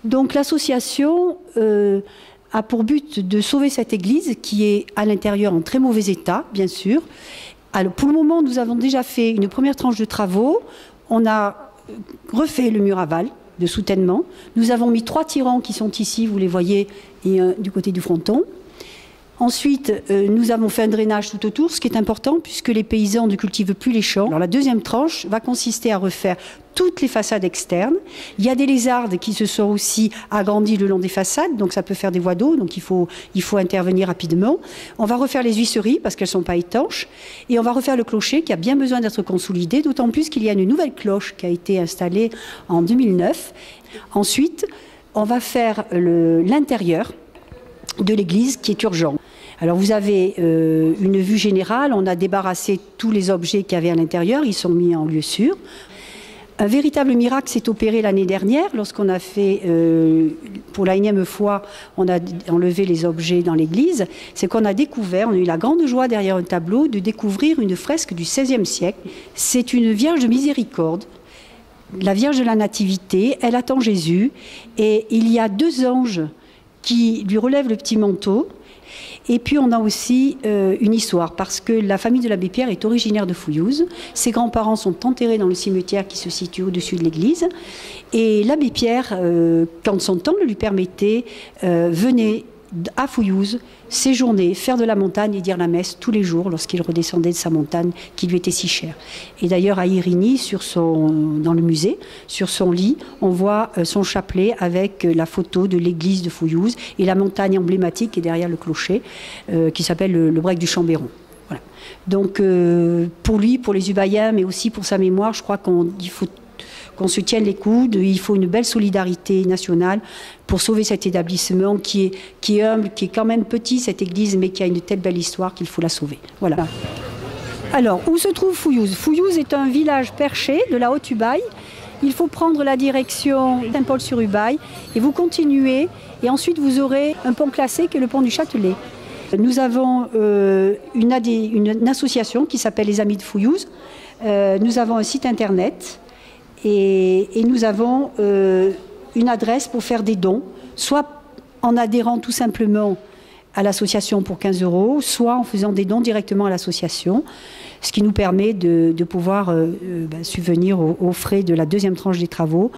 Donc l'association a pour but de sauver cette église qui est à l'intérieur en très mauvais état, bien sûr. Alors, pour le moment, nous avons déjà fait une première tranche de travaux. On a refait le mur aval de soutènement. Nous avons mis 3 tirants qui sont ici, vous les voyez, et du côté du fronton. Ensuite, nous avons fait un drainage tout autour, ce qui est important puisque les paysans ne cultivent plus les champs. Alors, la deuxième tranche va consister à refaire toutes les façades externes. Il y a des lézardes qui se sont aussi agrandies le long des façades, donc ça peut faire des voies d'eau, donc il faut intervenir rapidement. On va refaire les huisseries parce qu'elles ne sont pas étanches. Et on va refaire le clocher qui a bien besoin d'être consolidé, d'autant plus qu'il y a une nouvelle cloche qui a été installée en 2009. Ensuite, on va faire l'intérieur de l'église qui est urgent. Alors vous avez une vue générale, on a débarrassé tous les objets qu'il y avait à l'intérieur, ils sont mis en lieu sûr. Un véritable miracle s'est opéré l'année dernière lorsqu'on a fait, pour la 1e fois, on a enlevé les objets dans l'église. C'est qu'on a découvert, on a eu la grande joie derrière un tableau de découvrir une fresque du XVIe siècle. C'est une Vierge de Miséricorde, la Vierge de la Nativité, elle attend Jésus et il y a 2 anges qui lui relèvent le petit manteau. Et puis on a aussi une histoire, parce que la famille de l'abbé Pierre est originaire de Fouillouse. Ses grands-parents sont enterrés dans le cimetière qui se situe au-dessus de l'église. Et l'abbé Pierre, quand son temps le lui permettait, venait à Fouillouse, séjourner, faire de la montagne et dire la messe tous les jours lorsqu'il redescendait de sa montagne qui lui était si chère. Et d'ailleurs à Irigny, dans le musée, sur son lit, on voit son chapelet avec la photo de l'église de Fouillouse et la montagne emblématique qui est derrière le clocher, qui s'appelle le Brec du Chambéron. Voilà. Donc pour lui, pour les Ubayens, mais aussi pour sa mémoire, je crois qu'il faut qu'on se tienne les coudes, il faut une belle solidarité nationale pour sauver cet établissement qui est humble, qui est quand même petit, cette église, mais qui a une telle belle histoire qu'il faut la sauver. Voilà. Alors, où se trouve Fouillouse? Fouillouse est un village perché de la Haute-Ubaye. Il faut prendre la direction Saint-Paul-sur-Ubaye et vous continuez, et ensuite vous aurez un pont classé qui est le pont du Châtelet. Nous avons une association qui s'appelle les Amis de Fouillouse. Nous avons un site internet. Et nous avons une adresse pour faire des dons, soit en adhérant tout simplement à l'association pour 15 €, soit en faisant des dons directement à l'association, ce qui nous permet de pouvoir subvenir aux frais de la 2e tranche des travaux.